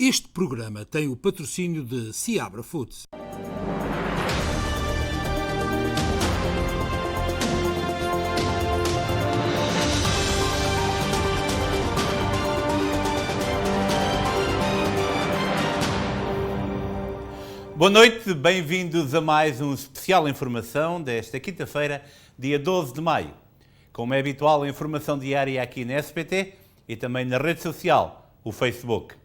Este programa tem o patrocínio de Seabra Foods. Boa noite, bem-vindos a mais um especial informação desta quinta-feira, dia 12 de maio. Como é habitual, a informação diária aqui na SPT e também na rede social, o Facebook.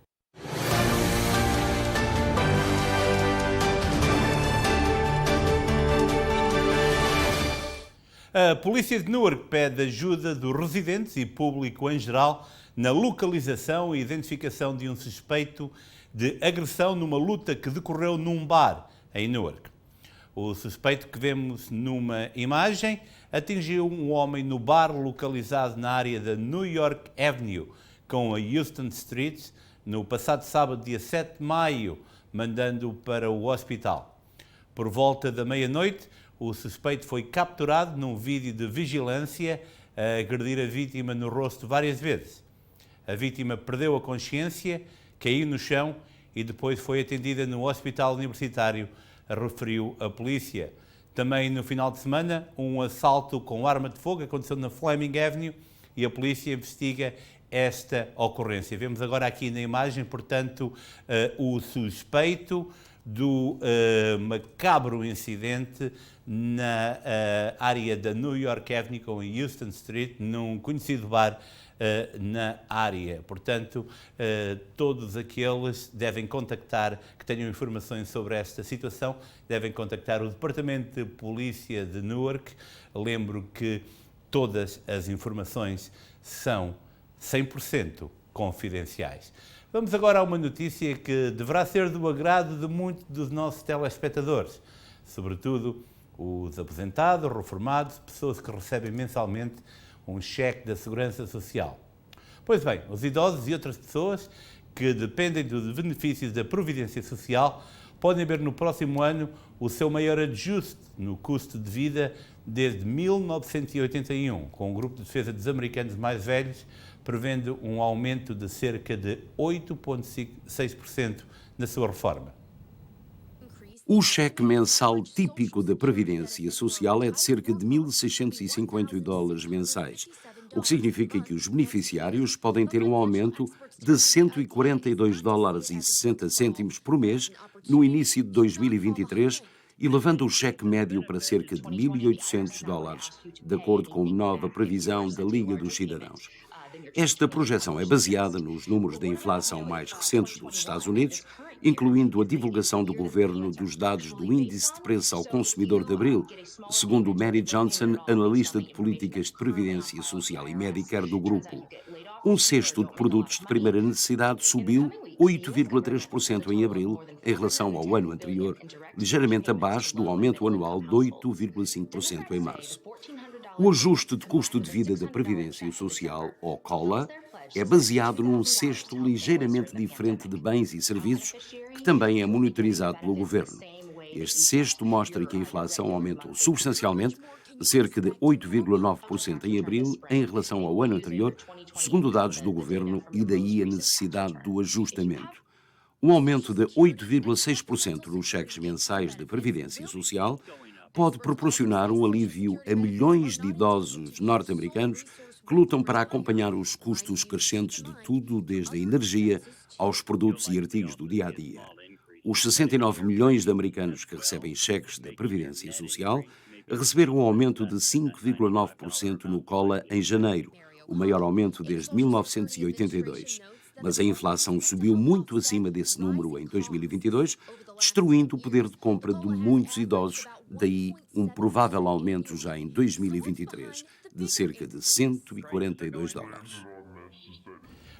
A polícia de Newark pede ajuda dos residentes e público em geral na localização e identificação de um suspeito de agressão numa luta que decorreu num bar em Newark. O suspeito que vemos numa imagem atingiu um homem no bar localizado na área da New York Avenue com a Houston Street no passado sábado, dia 7 de maio, mandando-o para o hospital. Por volta da meia-noite, o suspeito foi capturado num vídeo de vigilância a agredir a vítima no rosto várias vezes. A vítima perdeu a consciência, caiu no chão e depois foi atendida no hospital universitário, referiu a polícia. Também no final de semana, um assalto com arma de fogo aconteceu na Fleming Avenue e a polícia investiga esta ocorrência. Vemos agora aqui na imagem, portanto, o suspeito do macabro incidente na área da New York Avenue com a Houston Street, num conhecido bar na área. Portanto, todos aqueles devem contactar, que tenham informações sobre esta situação, devem contactar o Departamento de Polícia de Newark. Lembro que todas as informações são 100% confidenciais. Vamos agora a uma notícia que deverá ser do agrado de muitos dos nossos telespectadores, sobretudo os aposentados, reformados, pessoas que recebem mensalmente um cheque da Segurança Social. Pois bem, os idosos e outras pessoas que dependem dos benefícios da Previdência Social podem ver no próximo ano o seu maior ajuste no custo de vida desde 1981, com o Grupo de Defesa dos Americanos Mais Velhos prevendo um aumento de cerca de 8,6% na sua reforma. O cheque mensal típico da Previdência Social é de cerca de $1.650 mensais, o que significa que os beneficiários podem ter um aumento de $142,60 por mês no início de 2023, elevando o cheque médio para cerca de $1.800, de acordo com nova previsão da Liga dos Cidadãos. Esta projeção é baseada nos números da inflação mais recentes dos Estados Unidos, incluindo a divulgação do governo dos dados do Índice de Preço ao Consumidor de abril, segundo Mary Johnson, analista de políticas de previdência social e Medicare do grupo. Um cesto de produtos de primeira necessidade subiu 8,3% em abril em relação ao ano anterior, ligeiramente abaixo do aumento anual de 8,5% em março. O ajuste de custo de vida da Previdência Social, ou COLA, é baseado num cesto ligeiramente diferente de bens e serviços que também é monitorizado pelo governo. Este cesto mostra que a inflação aumentou substancialmente, cerca de 8,9% em abril em relação ao ano anterior, segundo dados do governo, e daí a necessidade do ajustamento. Um aumento de 8,6% nos cheques mensais de Previdência Social pode proporcionar um alívio a milhões de idosos norte-americanos que lutam para acompanhar os custos crescentes de tudo, desde a energia aos produtos e artigos do dia-a-dia. Os 69 milhões de americanos que recebem cheques da Previdência Social receberam um aumento de 5,9% no COLA em janeiro, o maior aumento desde 1982. Mas a inflação subiu muito acima desse número em 2022, destruindo o poder de compra de muitos idosos, daí um provável aumento já em 2023 de cerca de $142.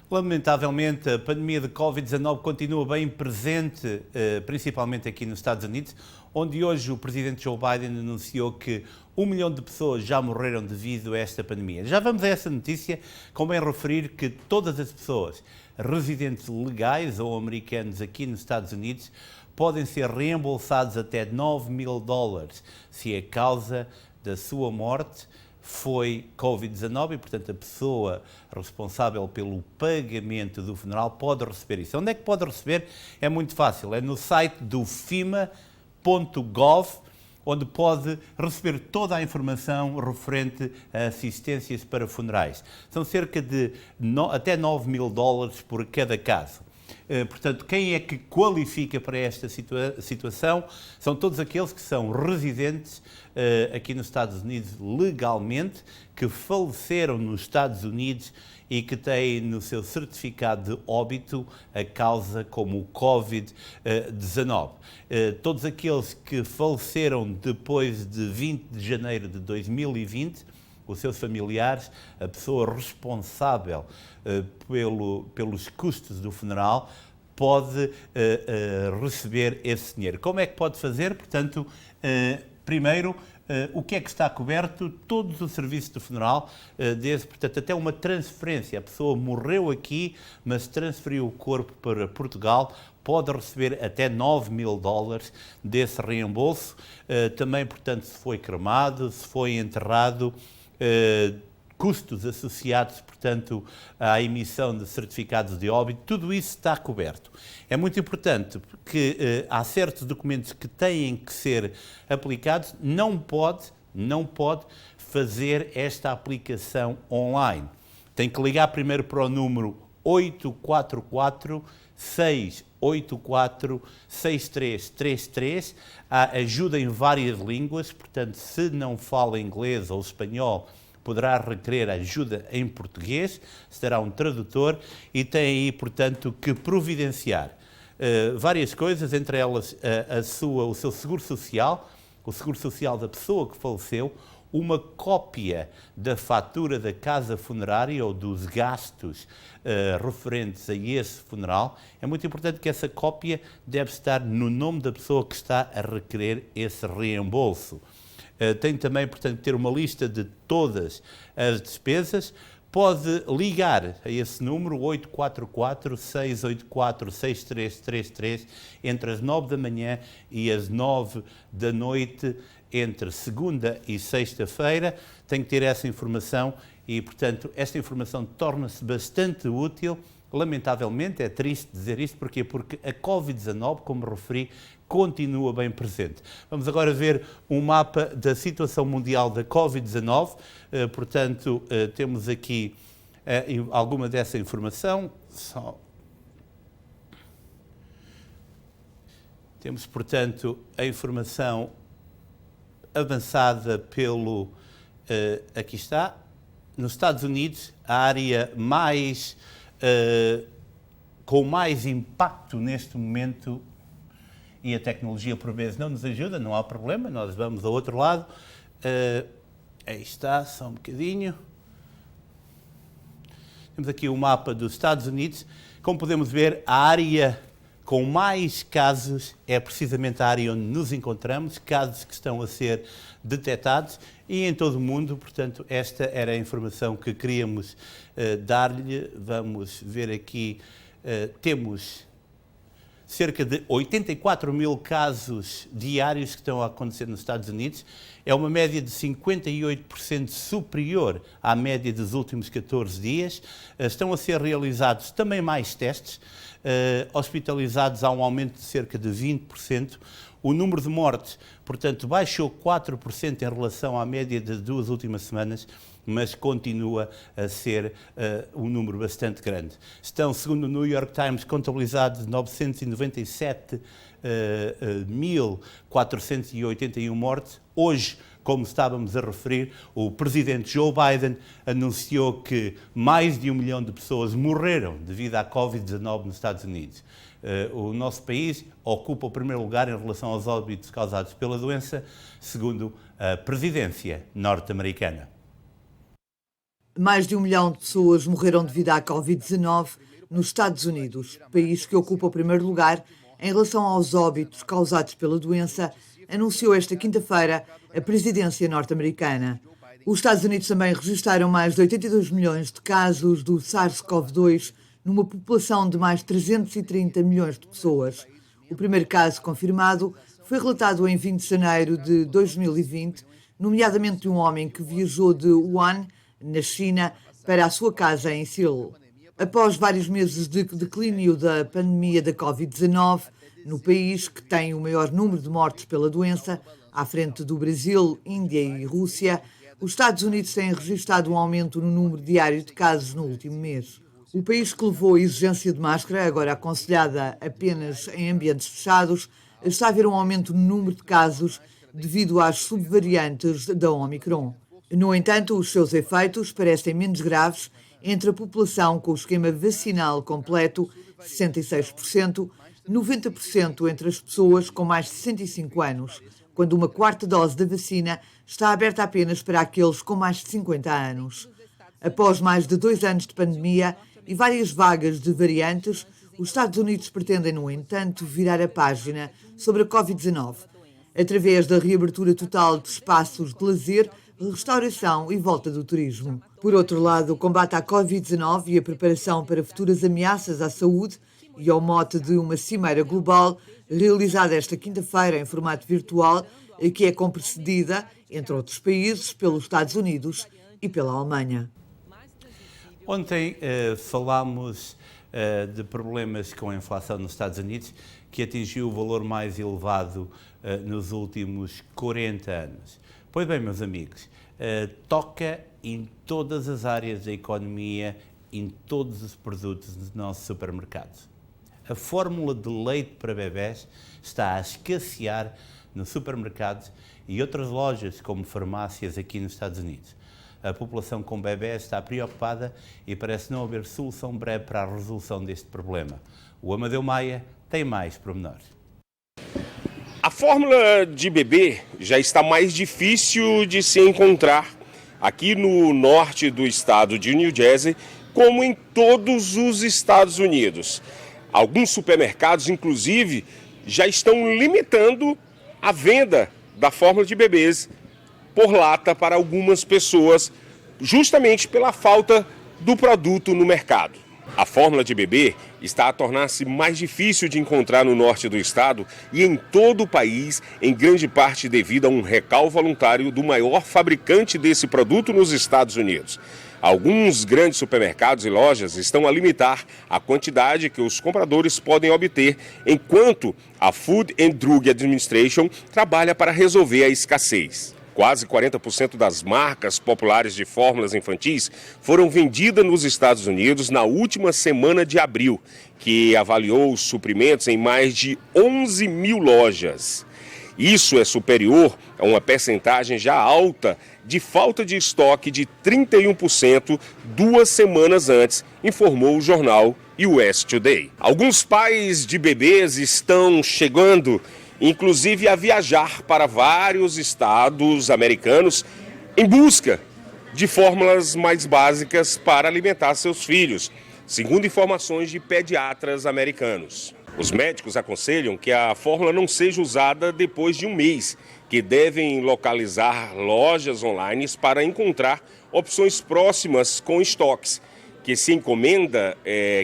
Lamentavelmente, a pandemia de Covid-19 continua bem presente, principalmente aqui nos Estados Unidos, onde hoje o presidente Joe Biden anunciou que 1 milhão de pessoas já morreram devido a esta pandemia. Já vamos a essa notícia, convém referir que todas as pessoas residentes legais ou americanos aqui nos Estados Unidos podem ser reembolsados até $9.000 se a causa da sua morte foi Covid-19 e, portanto, a pessoa responsável pelo pagamento do funeral pode receber isso. Onde é que pode receber? É muito fácil, é no site do fima.gov, onde pode receber toda a informação referente a assistências para funerais. São cerca de até $9.000 por cada caso. Portanto, quem é que qualifica para esta situação? São todos aqueles que são residentes aqui nos Estados Unidos legalmente, que faleceram nos Estados Unidos e que têm no seu certificado de óbito a causa como o Covid-19. Todos aqueles que faleceram depois de 20 de janeiro de 2020, os seus familiares, a pessoa responsável pelos custos do funeral, pode receber esse dinheiro. Como é que pode fazer? Portanto, primeiro, o que é que está coberto? Todos os serviços do funeral, portanto, até uma transferência. A pessoa morreu aqui, mas transferiu o corpo para Portugal, pode receber até $9.000 desse reembolso. Também, portanto, se foi cremado, se foi enterrado, custos associados, portanto, à emissão de certificados de óbito, tudo isso está coberto. É muito importante porque há certos documentos que têm que ser aplicados, não pode fazer esta aplicação online. Tem que ligar primeiro para o número 844-684-6333. Há ajuda em várias línguas, portanto, se não fala inglês ou espanhol, poderá requerer ajuda em português, será um tradutor e tem aí, portanto, que providenciar várias coisas, entre elas o seu seguro social, o seguro social da pessoa que faleceu, uma cópia da fatura da casa funerária ou dos gastos referentes a esse funeral. É muito importante que essa cópia deve estar no nome da pessoa que está a requerer esse reembolso. Tem também, portanto, ter uma lista de todas as despesas. Pode ligar a esse número 844-684-6333 entre as 9 da manhã e as 9 da noite, entre segunda e sexta-feira. Tem que ter essa informação e, portanto, esta informação torna-se bastante útil. Lamentavelmente, é triste dizer isto, porquê? Porque a Covid-19, como referi, continua bem presente. Vamos agora ver um mapa da situação mundial da Covid-19. Portanto, temos aqui alguma dessa informação. Temos, portanto, a informação avançada pelo... aqui está. Nos Estados Unidos, a área com mais impacto neste momento, e a tecnologia por vezes não nos ajuda, não há problema, nós vamos ao outro lado. Aí está, só um bocadinho. Temos aqui o mapa dos Estados Unidos. Como podemos ver, a área com mais casos é precisamente a área onde nos encontramos, casos que estão a ser detectados e em todo o mundo. Portanto, esta era a informação que queríamos dar-lhe. Vamos ver aqui, temos cerca de 84 mil casos diários que estão a acontecer nos Estados Unidos. É uma média de 58% superior à média dos últimos 14 dias. Estão a ser realizados também mais testes. Hospitalizados há um aumento de cerca de 20%. O número de mortes, portanto, baixou 4% em relação à média das duas últimas semanas, mas continua a ser um número bastante grande. Estão, segundo o New York Times, contabilizados 997.481 mortes. Hoje, como estávamos a referir, o presidente Joe Biden anunciou que mais de 1 milhão de pessoas morreram devido à Covid-19 nos Estados Unidos. O nosso país ocupa o primeiro lugar em relação aos óbitos causados pela doença, segundo a presidência norte-americana. Mais de 1 milhão de pessoas morreram devido à Covid-19 nos Estados Unidos, país que ocupa o primeiro lugar em relação aos óbitos causados pela doença, anunciou esta quinta-feira a presidência norte-americana. Os Estados Unidos também registraram mais de 82 milhões de casos do SARS-CoV-2 numa população de mais de 330 milhões de pessoas. O primeiro caso confirmado foi relatado em 20 de janeiro de 2020 nomeadamente de um homem que viajou de Wuhan, na China, para a sua casa em Seul. Após vários meses de declínio da pandemia da Covid-19, no país que tem o maior número de mortes pela doença, à frente do Brasil, Índia e Rússia, os Estados Unidos têm registrado um aumento no número diário de casos no último mês. O país que levou a exigência de máscara, agora aconselhada apenas em ambientes fechados, está a ver um aumento no número de casos devido às subvariantes da Omicron. No entanto, os seus efeitos parecem menos graves entre a população com o esquema vacinal completo, 66%, 90% entre as pessoas com mais de 65 anos, quando uma quarta dose da vacina está aberta apenas para aqueles com mais de 50 anos. Após mais de 2 anos de pandemia e várias vagas de variantes, os Estados Unidos pretendem, no entanto, virar a página sobre a Covid-19, através da reabertura total de espaços de lazer, restauração e volta do turismo. Por outro lado, o combate à Covid-19 e a preparação para futuras ameaças à saúde e ao mote de uma cimeira global, realizada esta quinta-feira em formato virtual, que é comprecedida, entre outros países, pelos Estados Unidos e pela Alemanha. Ontem falámos de problemas com a inflação nos Estados Unidos, que atingiu o valor mais elevado nos últimos 40 anos. Pois bem, meus amigos, toca em todas as áreas da economia, em todos os produtos dos nossos supermercados. A fórmula de leite para bebés está a escassear nos supermercados e outras lojas, como farmácias aqui nos Estados Unidos. A população com bebés está preocupada e parece não haver solução breve para a resolução deste problema. O Amadeu Maia tem mais pormenores. A fórmula de bebê já está mais difícil de se encontrar aqui no norte do estado de New Jersey, como em todos os Estados Unidos. Alguns supermercados, inclusive, já estão limitando a venda da fórmula de bebês por lata para algumas pessoas, justamente pela falta do produto no mercado. A fórmula de bebê está a tornar-se mais difícil de encontrar no norte do estado e em todo o país, em grande parte devido a um recall voluntário do maior fabricante desse produto nos Estados Unidos. Alguns grandes supermercados e lojas estão a limitar a quantidade que os compradores podem obter, enquanto a Food and Drug Administration trabalha para resolver a escassez. Quase 40% das marcas populares de fórmulas infantis foram vendidas nos Estados Unidos na última semana de abril, que avaliou os suprimentos em mais de 11 mil lojas. Isso é superior a uma percentagem já alta de falta de estoque de 31% 2 semanas antes, informou o jornal US Today. Alguns pais de bebês estão chegando inclusive a viajar para vários estados americanos em busca de fórmulas mais básicas para alimentar seus filhos, segundo informações de pediatras americanos. Os médicos aconselham que a fórmula não seja usada depois de um mês, que devem localizar lojas online para encontrar opções próximas com estoques, que se encomenda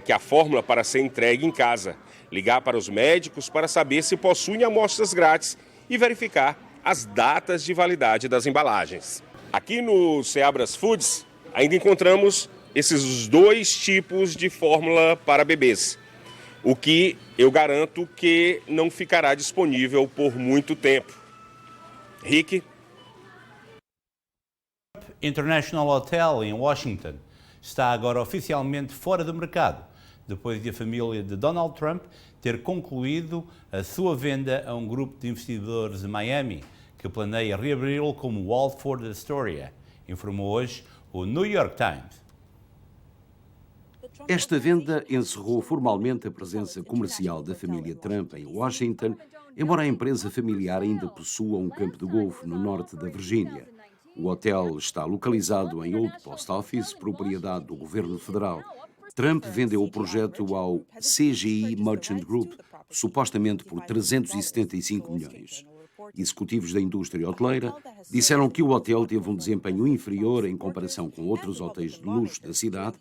que a fórmula para ser entregue em casa. Ligar para os médicos para saber se possuem amostras grátis e verificar as datas de validade das embalagens. Aqui no Seabras Foods ainda encontramos esses 2 tipos de fórmula para bebês, o que eu garanto que não ficará disponível por muito tempo. Rick? International Hotel em Washington está agora oficialmente fora do mercado, depois de a família de Donald Trump ter concluído a sua venda a um grupo de investidores de Miami, que planeia reabri-lo como Waldorf Astoria, informou hoje o New York Times. Esta venda encerrou formalmente a presença comercial da família Trump em Washington, embora a empresa familiar ainda possua um campo de golfe no norte da Virgínia. O hotel está localizado em Old Post Office, propriedade do governo federal. Trump vendeu o projeto ao CGI Merchant Group, supostamente por 375 milhões. Executivos da indústria hoteleira disseram que o hotel teve um desempenho inferior em comparação com outros hotéis de luxo da cidade,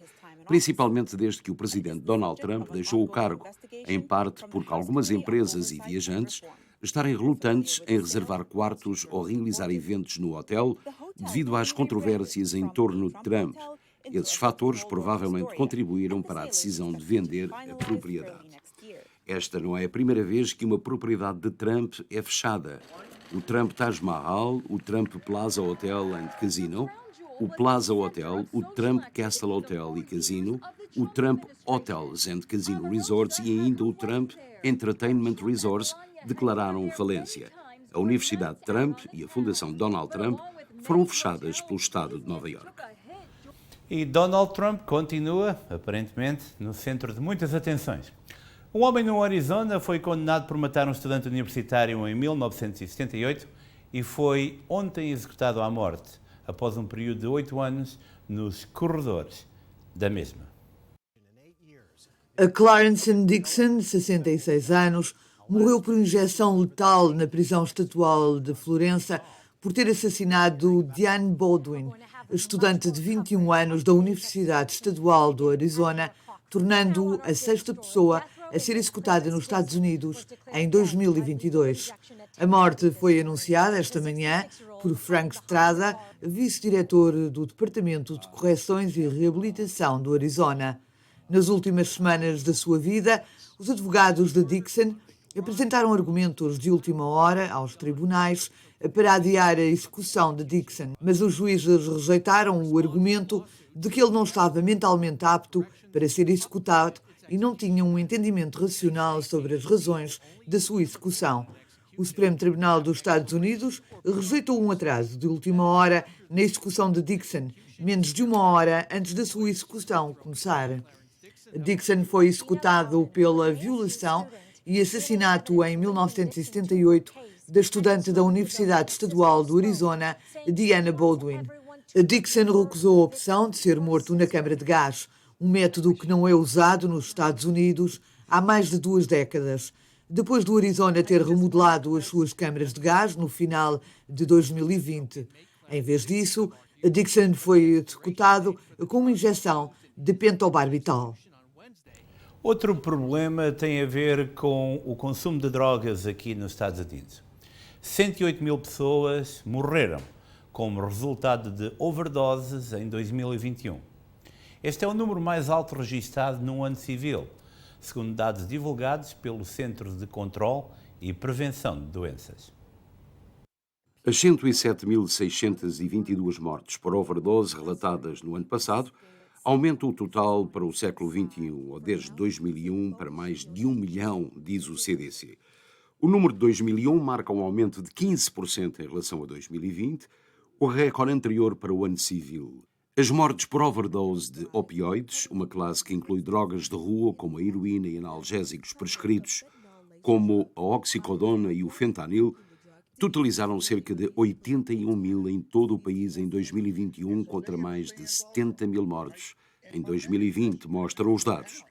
principalmente desde que o presidente Donald Trump deixou o cargo, em parte porque algumas empresas e viajantes estarem relutantes em reservar quartos ou realizar eventos no hotel devido às controvérsias em torno de Trump. Esses fatores provavelmente contribuíram para a decisão de vender a propriedade. Esta não é a primeira vez que uma propriedade de Trump é fechada. O Trump Taj Mahal, o Trump Plaza Hotel and Casino, o Plaza Hotel, o Trump Castle Hotel e Casino, o Trump Hotels and Casino Resorts e ainda o Trump Entertainment Resorts declararam falência. A Universidade Trump e a Fundação Donald Trump foram fechadas pelo Estado de Nova Iorque. E Donald Trump continua, aparentemente, no centro de muitas atenções. Um homem no Arizona foi condenado por matar um estudante universitário em 1978 e foi ontem executado à morte, após um período de 8 anos nos corredores da mesma. A Clarence Dixon, 66 anos, morreu por injeção letal na prisão estatual de Florença por ter assassinado Diane Baldwin, estudante de 21 anos da Universidade Estadual do Arizona, tornando-o a 6ª pessoa a ser executada nos Estados Unidos em 2022. A morte foi anunciada esta manhã por Frank Strada, vice-diretor do Departamento de Correções e Reabilitação do Arizona. Nas últimas semanas da sua vida, os advogados de Dixon apresentaram argumentos de última hora aos tribunais para adiar a execução de Dixon, mas os juízes rejeitaram o argumento de que ele não estava mentalmente apto para ser executado e não tinha um entendimento racional sobre as razões da sua execução. O Supremo Tribunal dos Estados Unidos rejeitou um atraso de última hora na execução de Dixon, menos de 1 hora antes da sua execução começar. Dixon foi executado pela violação e assassinato em 1978 da estudante da Universidade Estadual do Arizona, Diana Baldwin. Dixon recusou a opção de ser morto na câmara de gás, um método que não é usado nos Estados Unidos há mais de 2 décadas. Depois do Arizona ter remodelado as suas câmaras de gás no final de 2020. Em vez disso, Dixon foi executado com uma injeção de pentobarbital. Outro problema tem a ver com o consumo de drogas aqui nos Estados Unidos. 108 mil pessoas morreram como resultado de overdoses em 2021. Este é o número mais alto registado num ano civil, segundo dados divulgados pelo Centro de Controle e Prevenção de Doenças. As 107.622 mortes por overdose relatadas no ano passado aumentam o total para o século XXI, ou desde 2001, para mais de 1 milhão, diz o CDC. O número de 2001 marca um aumento de 15% em relação a 2020, o recorde anterior para o ano civil. As mortes por overdose de opioides, uma classe que inclui drogas de rua como a heroína e analgésicos prescritos, como a oxicodona e o fentanil, totalizaram cerca de 81 mil em todo o país em 2021, contra mais de 70 mil mortos em 2020, mostram os dados.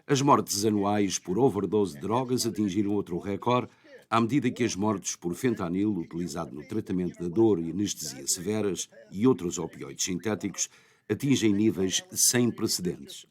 As mortes anuais por overdose de drogas atingiram outro recorde, à medida que as mortes por fentanil, utilizado no tratamento da dor e anestesia severas, e outros opioides sintéticos, atingem níveis sem precedentes.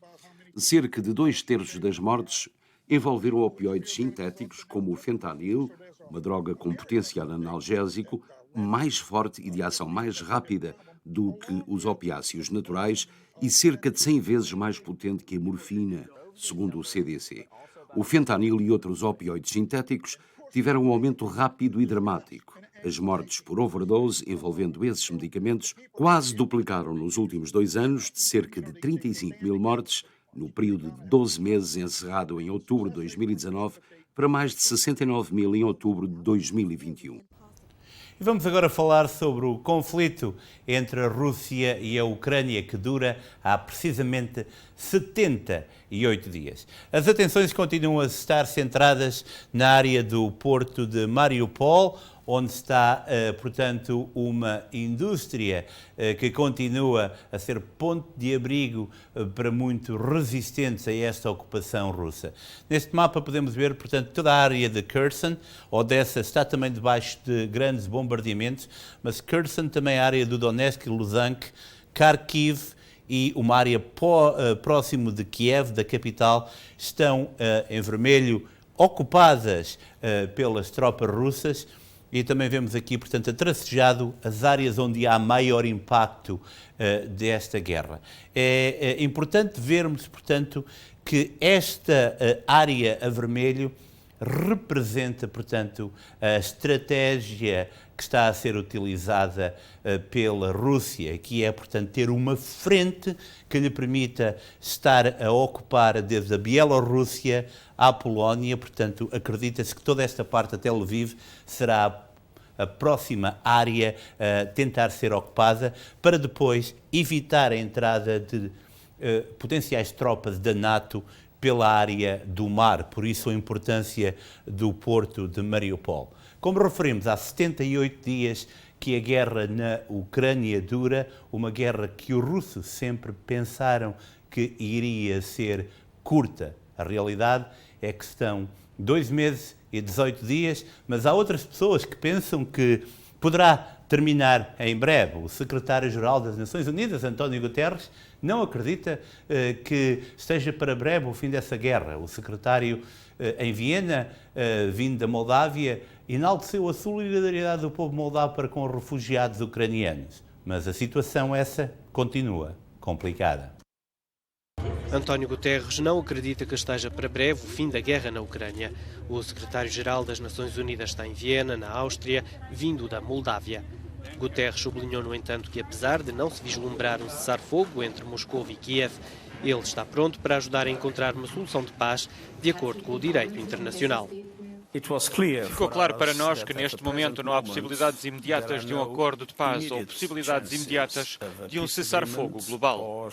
Cerca de 2/3 das mortes envolveram opioides sintéticos, como o fentanil, uma droga com potencial analgésico mais forte e de ação mais rápida do que os opiáceos naturais e cerca de 100 vezes mais potente que a morfina, segundo o CDC. O fentanil e outros opioides sintéticos tiveram um aumento rápido e dramático. As mortes por overdose envolvendo esses medicamentos quase duplicaram nos últimos 2 anos, de cerca de 35 mil mortes, no período de 12 meses encerrado em outubro de 2019, para mais de 69 mil em outubro de 2021. E vamos agora falar sobre o conflito entre a Rússia e a Ucrânia, que dura há precisamente 78 dias. As atenções continuam a estar centradas na área do porto de Mariupol, onde está, portanto, uma indústria que continua a ser ponto de abrigo para muitos resistentes a esta ocupação russa. Neste mapa podemos ver, portanto, toda a área de Kherson. Odessa está também debaixo de grandes bombardeamentos, mas Kherson também é a área do Donetsk e Luhansk, Kharkiv e uma área próximo de Kiev, da capital, estão em vermelho ocupadas pelas tropas russas e também vemos aqui, portanto, tracejado as áreas onde há maior impacto desta guerra. É importante vermos, portanto, que esta área a vermelho representa, portanto, a estratégia que está a ser utilizada pela Rússia, que é, portanto, ter uma frente que lhe permita estar a ocupar desde a Bielorrússia à Polónia. Portanto, acredita-se que toda esta parte até Lviv será a próxima área a tentar ser ocupada, para depois evitar a entrada de potenciais tropas da NATO pela área do mar, por isso a importância do porto de Mariupol. Como referimos, há 78 dias que a guerra na Ucrânia dura, uma guerra que os russos sempre pensaram que iria ser curta. A realidade é que estão 2 meses e 18 dias, mas há outras pessoas que pensam que poderá terminar em breve. O secretário-geral das Nações Unidas, António Guterres, não acredita que esteja para breve o fim dessa guerra. O secretário em Viena, vindo da Moldávia, enalteceu a solidariedade do povo moldavo para com os refugiados ucranianos. Mas a situação essa continua complicada. António Guterres não acredita que esteja para breve o fim da guerra na Ucrânia. O secretário-geral das Nações Unidas está em Viena, na Áustria, vindo da Moldávia. Guterres sublinhou, no entanto, que apesar de não se vislumbrar um cessar-fogo entre Moscou e Kiev, ele está pronto para ajudar a encontrar uma solução de paz de acordo com o direito internacional. Ficou claro para nós que neste momento não há possibilidades imediatas de um acordo de paz ou possibilidades imediatas de um cessar-fogo global.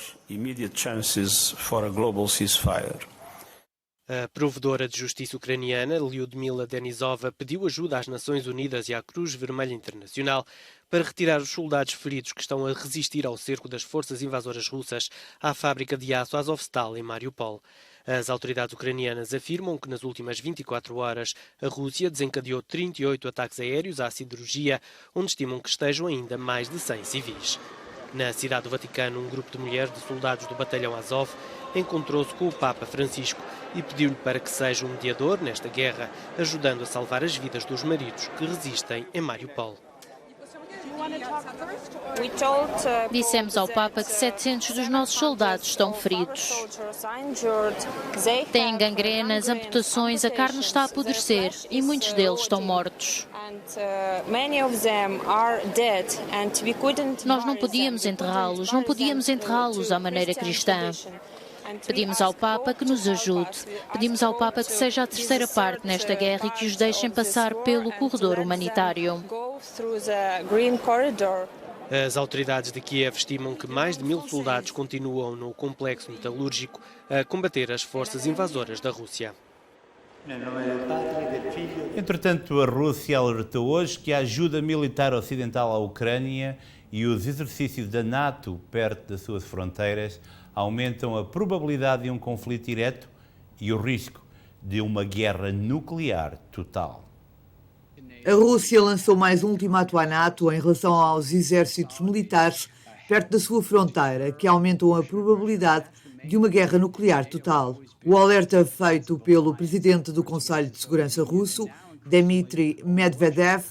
A provedora de justiça ucraniana, Lyudmila Denisova, pediu ajuda às Nações Unidas e à Cruz Vermelha Internacional para retirar os soldados feridos que estão a resistir ao cerco das forças invasoras russas à fábrica de aço Azovstal, em Mariupol. As autoridades ucranianas afirmam que nas últimas 24 horas a Rússia desencadeou 38 ataques aéreos à siderurgia, onde estimam que estejam ainda mais de 100 civis. Na cidade do Vaticano, um grupo de mulheres de soldados do batalhão Azov encontrou-se com o Papa Francisco e pediu-lhe para que seja um mediador nesta guerra, ajudando a salvar as vidas dos maridos que resistem em Mariupol. Dissemos ao Papa que 700 dos nossos soldados estão feridos. Têm gangrenas, amputações, a carne está a apodrecer e muitos deles estão mortos. Nós não podíamos enterrá-los à maneira cristã. Pedimos ao Papa que nos ajude. Pedimos ao Papa que seja a terceira parte nesta guerra e que os deixem passar pelo corredor humanitário. As autoridades de Kiev estimam que mais de 1000 soldados continuam no complexo metalúrgico a combater as forças invasoras da Rússia. Entretanto, a Rússia alertou hoje que a ajuda militar ocidental à Ucrânia e os exercícios da NATO perto das suas fronteiras aumentam a probabilidade de um conflito direto e o risco de uma guerra nuclear total. A Rússia lançou mais um ultimato à NATO em relação aos exércitos militares perto da sua fronteira, que aumentam a probabilidade de uma guerra nuclear total. O alerta feito pelo presidente do Conselho de Segurança russo, Dmitry Medvedev,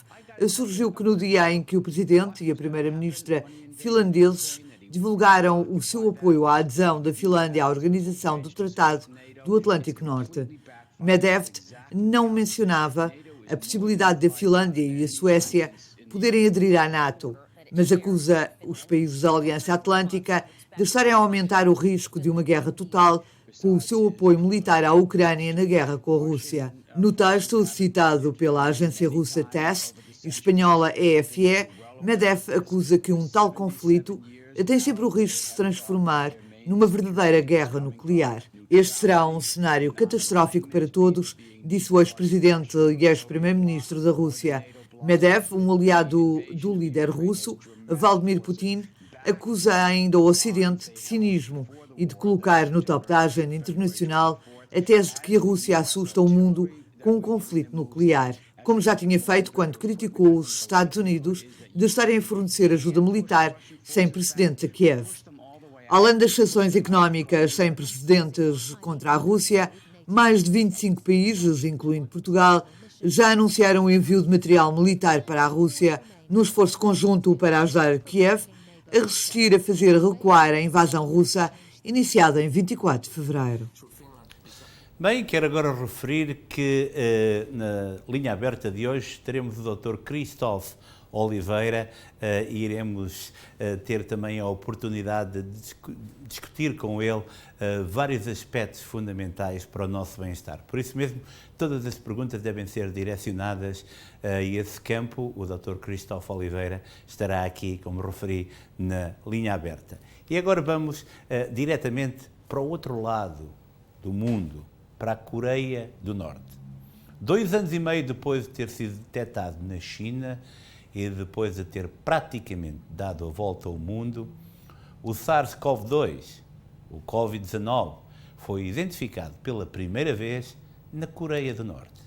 surgiu que no dia em que o presidente e a primeira-ministra finlandeses divulgaram o seu apoio à adesão da Finlândia à Organização do Tratado do Atlântico Norte. Medvedev não mencionava a possibilidade da Finlândia e a Suécia poderem aderir à NATO, mas acusa os países da Aliança Atlântica de estarem a aumentar o risco de uma guerra total com o seu apoio militar à Ucrânia na guerra com a Rússia. No texto citado pela agência russa TASS e espanhola EFE, Medvedev acusa que um tal conflito tem sempre o risco de se transformar numa verdadeira guerra nuclear. Este será um cenário catastrófico para todos, disse o ex-presidente e ex-primeiro-ministro da Rússia. Medvedev, um aliado do líder russo, Vladimir Putin, acusa ainda o Ocidente de cinismo e de colocar no topo da agenda internacional a tese de que a Rússia assusta o mundo com um conflito nuclear, como já tinha feito quando criticou os Estados Unidos de estarem a fornecer ajuda militar sem precedentes a Kiev. Além das sanções económicas sem precedentes contra a Rússia, Mais de 25 países, incluindo Portugal, já anunciaram o envio de material militar para a Rússia no esforço conjunto para ajudar Kiev a resistir a fazer recuar a invasão russa iniciada em 24 de fevereiro. Bem, quero agora referir que na linha aberta de hoje teremos o Dr. Christophe Oliveira e iremos ter também a oportunidade de discutir com ele vários aspectos fundamentais para o nosso bem-estar. Por isso mesmo, todas as perguntas devem ser direcionadas a esse campo. O Dr. Christophe Oliveira estará aqui, como referi, na linha aberta. E agora vamos diretamente para o outro lado do mundo, para a Coreia do Norte. 2 anos e meio depois de ter sido detectado na China e depois de ter praticamente dado a volta ao mundo, o SARS-CoV-2, o Covid-19, foi identificado pela primeira vez na Coreia do Norte.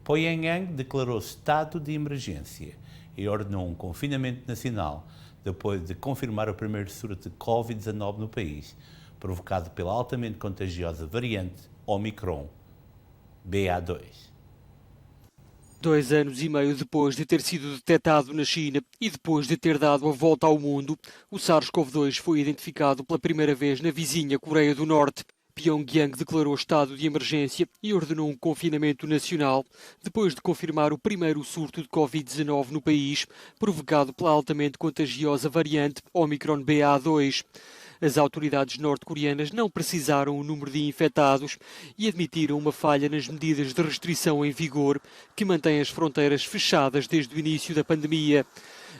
Pyongyang declarou estado de emergência e ordenou um confinamento nacional depois de confirmar o primeiro surto de Covid-19 no país, provocado pela altamente contagiosa variante Omicron BA2. 2 anos e meio depois de ter sido detectado na China e depois de ter dado a volta ao mundo, o SARS-CoV-2 foi identificado pela primeira vez na vizinha Coreia do Norte. Pyongyang declarou estado de emergência e ordenou um confinamento nacional depois de confirmar o primeiro surto de Covid-19 no país, provocado pela altamente contagiosa variante Omicron BA2. As autoridades norte-coreanas não precisaram o número de infectados e admitiram uma falha nas medidas de restrição em vigor, que mantém as fronteiras fechadas desde o início da pandemia.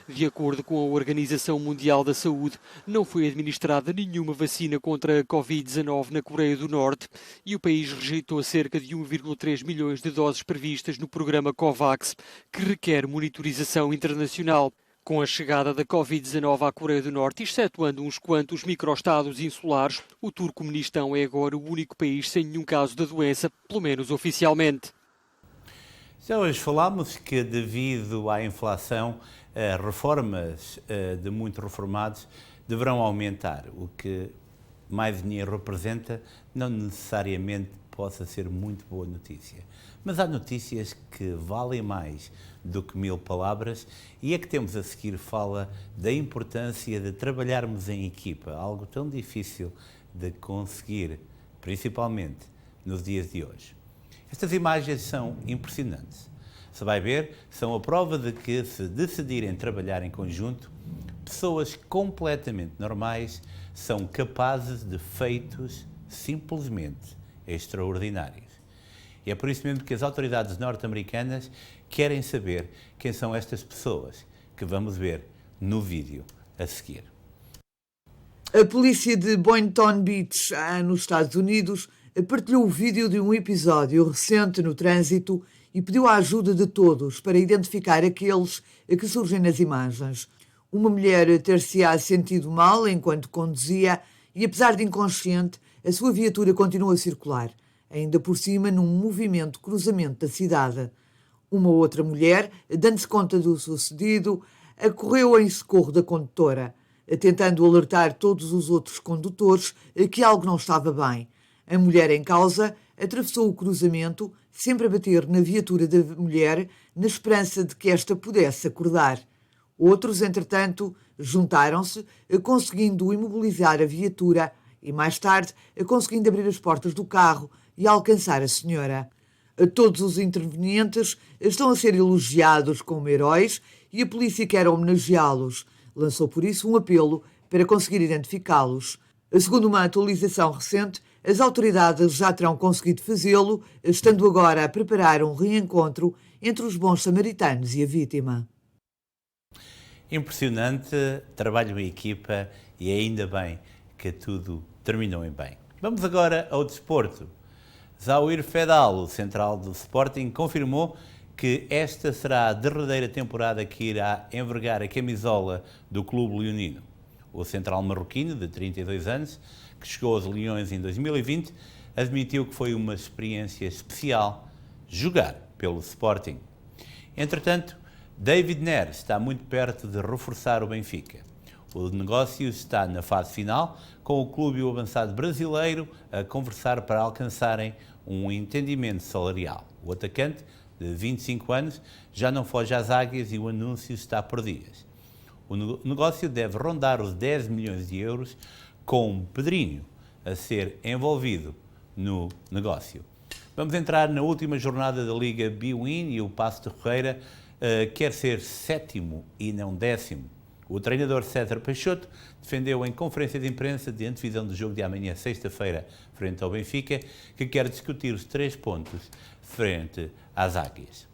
De acordo com a Organização Mundial da Saúde, não foi administrada nenhuma vacina contra a Covid-19 na Coreia do Norte e o país rejeitou cerca de 1,3 milhões de doses previstas no programa COVAX, que requer monitorização internacional. Com a chegada da Covid-19 à Coreia do Norte, excetuando uns quantos microestados insulares, o Turcomenistão é agora o único país sem nenhum caso da doença, pelo menos oficialmente. Já hoje falámos que, devido à inflação, reformas de muitos reformados deverão aumentar, o que mais dinheiro representa não necessariamente possa ser muito boa notícia. Mas há notícias que valem mais do que 1000 palavras e a que temos a seguir fala da importância de trabalharmos em equipa, algo tão difícil de conseguir, principalmente nos dias de hoje. Estas imagens são impressionantes. Se vai ver, são a prova de que, se decidirem trabalhar em conjunto, pessoas completamente normais são capazes de feitos simplesmente extraordinários. E é por isso mesmo que as autoridades norte-americanas querem saber quem são estas pessoas, que vamos ver no vídeo a seguir. A polícia de Boynton Beach, nos Estados Unidos, partilhou o vídeo de um episódio recente no trânsito e pediu a ajuda de todos para identificar aqueles que surgem nas imagens. Uma mulher ter-se-á sentido mal enquanto conduzia e, apesar de inconsciente, a sua viatura continua a circular, ainda por cima num movimento cruzamento da cidade. Uma outra mulher, dando-se conta do sucedido, correu em socorro da condutora, tentando alertar todos os outros condutores que algo não estava bem. A mulher em causa atravessou o cruzamento, sempre a bater na viatura da mulher, na esperança de que esta pudesse acordar. Outros, entretanto, juntaram-se, conseguindo imobilizar a viatura e, mais tarde, conseguindo abrir as portas do carro e alcançar a senhora. Todos os intervenientes estão a ser elogiados como heróis e a polícia quer homenageá-los. Lançou, por isso, um apelo para conseguir identificá-los. Segundo uma atualização recente, as autoridades já terão conseguido fazê-lo, estando agora a preparar um reencontro entre os bons samaritanos e a vítima. Impressionante, trabalho em equipa e ainda bem que tudo terminou em bem. Vamos agora ao desporto. Zauir Fedal, o central do Sporting, confirmou que esta será a derradeira temporada que irá envergar a camisola do clube leonino. O central marroquino, de 32 anos, que chegou aos Leões em 2020, admitiu que foi uma experiência especial jogar pelo Sporting. Entretanto, David Neres está muito perto de reforçar o Benfica. O negócio está na fase final, com o clube e o avançado brasileiro a conversar para alcançarem um entendimento salarial. O atacante, de 25 anos, já não foge às águias e o anúncio está por dias. O negócio deve rondar os 10 milhões de euros, com Pedrinho a ser envolvido no negócio. Vamos entrar na última jornada da Liga Bwin e o Paços de Ferreira quer ser 7º e não 10º. O treinador César Peixoto defendeu em conferência de imprensa de antevisão do jogo de amanhã, sexta-feira, frente ao Benfica, que quer discutir os 3 pontos frente às águias.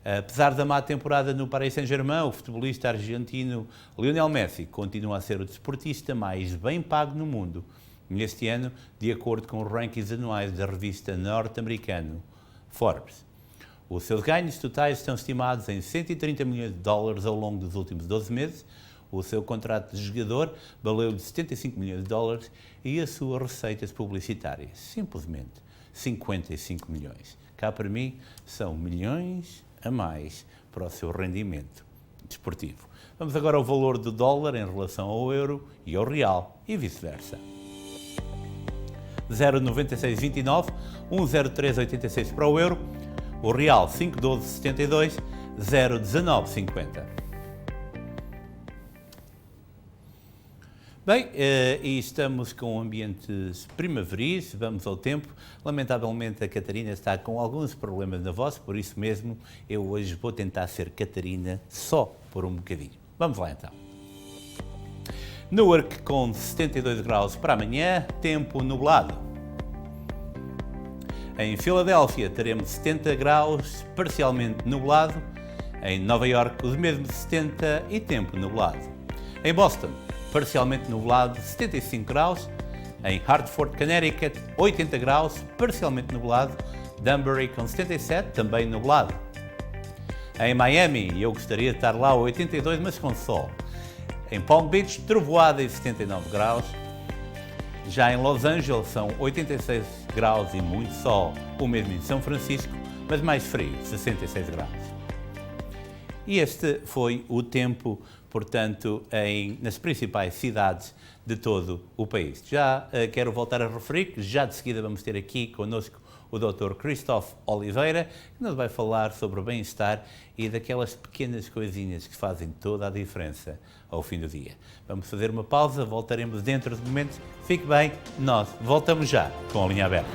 Apesar da má temporada no Paris Saint-Germain, o futebolista argentino Lionel Messi continua a ser o desportista mais bem pago no mundo neste ano, de acordo com os rankings anuais da revista norte-americana Forbes. Os seus ganhos totais estão estimados em 130 milhões de dólares ao longo dos últimos 12 meses. O seu contrato de jogador valeu de 75 milhões de dólares e as suas receitas publicitárias, simplesmente 55 milhões. Cá para mim, são milhões a mais para o seu rendimento desportivo. Vamos agora ao valor do dólar em relação ao euro e ao real e vice-versa. 0,9629, 1,0386 para o euro, o real 5,1272, 0,1950. Bem, e estamos com ambientes primaveris, vamos ao tempo. Lamentavelmente a Catarina está com alguns problemas na voz, por isso mesmo eu hoje vou tentar ser Catarina só por um bocadinho. Vamos lá então. Newark com 72 graus para amanhã, tempo nublado. Em Filadélfia teremos 70 graus, parcialmente nublado. Em Nova Iorque os mesmos 70 e tempo nublado. Em Boston, parcialmente nublado, 75 graus. Em Hartford, Connecticut, 80 graus, parcialmente nublado. Danbury com 77, também nublado. Em Miami, eu gostaria de estar lá, 82, mas com sol. Em Palm Beach, trovoada e 79 graus. Já em Los Angeles são 86 graus e muito sol. O mesmo em São Francisco, mas mais frio, 66 graus. E este foi o tempo, portanto, nas principais cidades de todo o país. Já quero voltar a referir que já de seguida vamos ter aqui connosco o Dr. Christophe Oliveira, que nos vai falar sobre o bem-estar e daquelas pequenas coisinhas que fazem toda a diferença ao fim do dia. Vamos fazer uma pausa, voltaremos dentro de momentos. Fique bem, nós voltamos já com a linha aberta.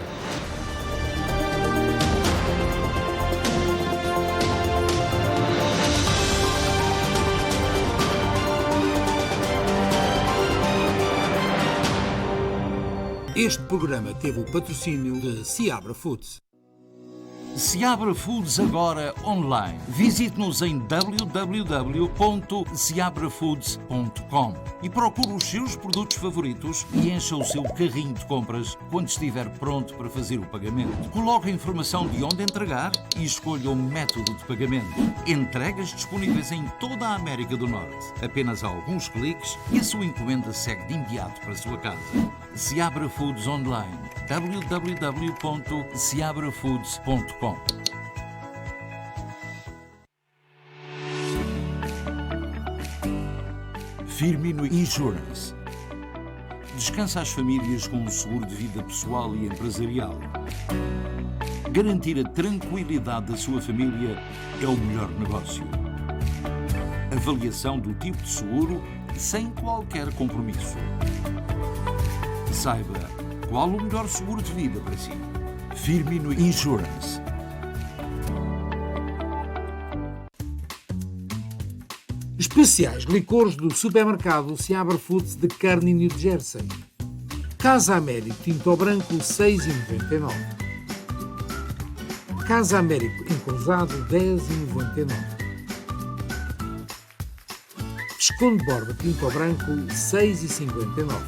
Este programa teve o patrocínio de Seabra Foods. Seabra Foods agora online. Visite-nos em www.seabrafoods.com e procure os seus produtos favoritos e encha o seu carrinho de compras quando estiver pronto para fazer o pagamento. Coloque a informação de onde entregar e escolha o método de pagamento. Entregas disponíveis em toda a América do Norte. Apenas alguns cliques e a sua encomenda segue de imediato para a sua casa. Seabra Foods online. www.seabrafoods.com. Firmino Insurance. Descansa as famílias com um seguro de vida pessoal e empresarial. Garantir a tranquilidade da sua família é o melhor negócio. Avaliação do tipo de seguro sem qualquer compromisso. Saiba qual o melhor seguro de vida para si. Firmino Insurance. Especiais licores do supermercado Seabra Foods de Kearney, New Jersey. Casa Américo Tinto Branco 6,99. Casa Américo Encruzado 10,99. Esconde Borba Tinto Branco 6,59.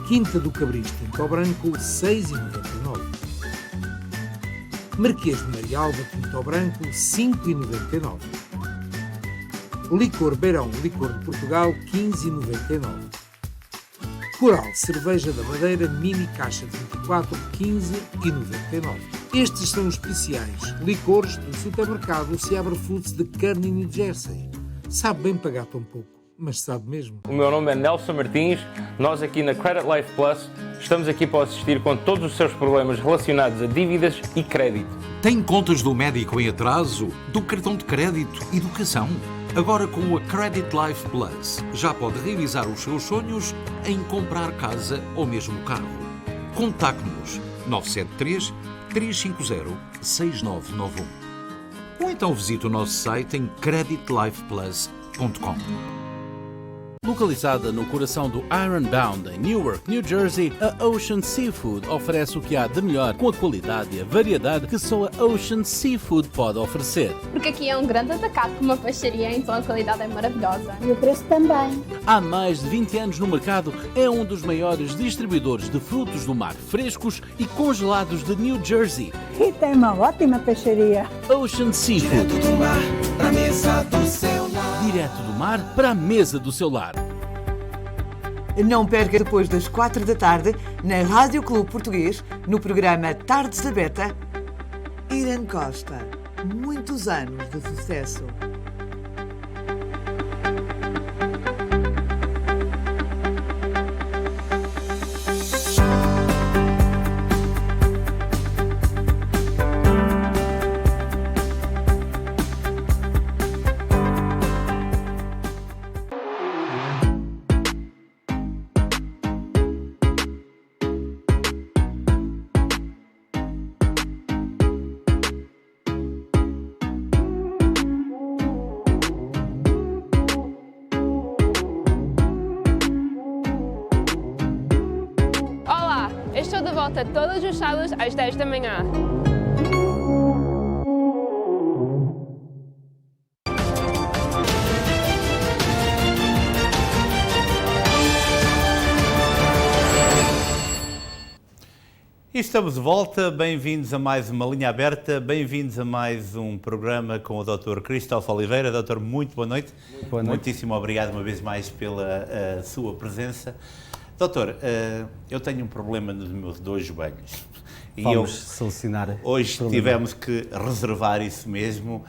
Quinta do Cabrito Tinto Branco 6,99. Marquês de Marialva Tinto Branco 5,99. Licor Beirão Licor de Portugal 15,99. Coral Cerveja da Madeira Mini Caixa de 24 15,99. Estes são os especiais licores do supermercado Seabra Foods de Kearney, New Jersey. Sabe bem pagar tão pouco, mas sabe mesmo. O meu nome é Nelson Martins. Nós aqui na Credit Life Plus Estamos aqui para assistir com todos os seus problemas relacionados a dívidas e crédito. Tem contas do médico em atraso, do cartão de crédito, educação? Agora com a Credit Life Plus, já pode realizar os seus sonhos em comprar casa ou mesmo carro. Contacte-nos 973 350 6991. Ou então visite o nosso site em creditlifeplus.com. Localizada no coração do Ironbound, em Newark, New Jersey, a Ocean Seafood oferece o que há de melhor, com a qualidade e a variedade que só a Ocean Seafood pode oferecer. Porque aqui é um grande atacado com uma peixaria, então a qualidade é maravilhosa. E o preço também. Há mais de 20 anos no mercado, é um dos maiores distribuidores de frutos do mar frescos e congelados de New Jersey. E tem uma ótima peixaria. Ocean Seafood. Direto do mar para a mesa do seu lar. Direto do mar para a mesa do seu lar. Não perca depois das 4 da tarde, na Rádio Clube Português, no programa Tardes da Beta, Irene Costa. Muitos anos de sucesso. Estou de volta todos os sábados às 10 da manhã. E estamos de volta, bem-vindos a mais uma linha aberta, bem-vindos a mais um programa com o Dr. Cristóvão Oliveira. Doutor, muito boa noite. Boa noite. Muitíssimo obrigado uma vez mais pela sua presença. Doutor, eu tenho um problema nos meus dois joelhos. Vamos solucionar. Hoje tivemos que reservar isso mesmo.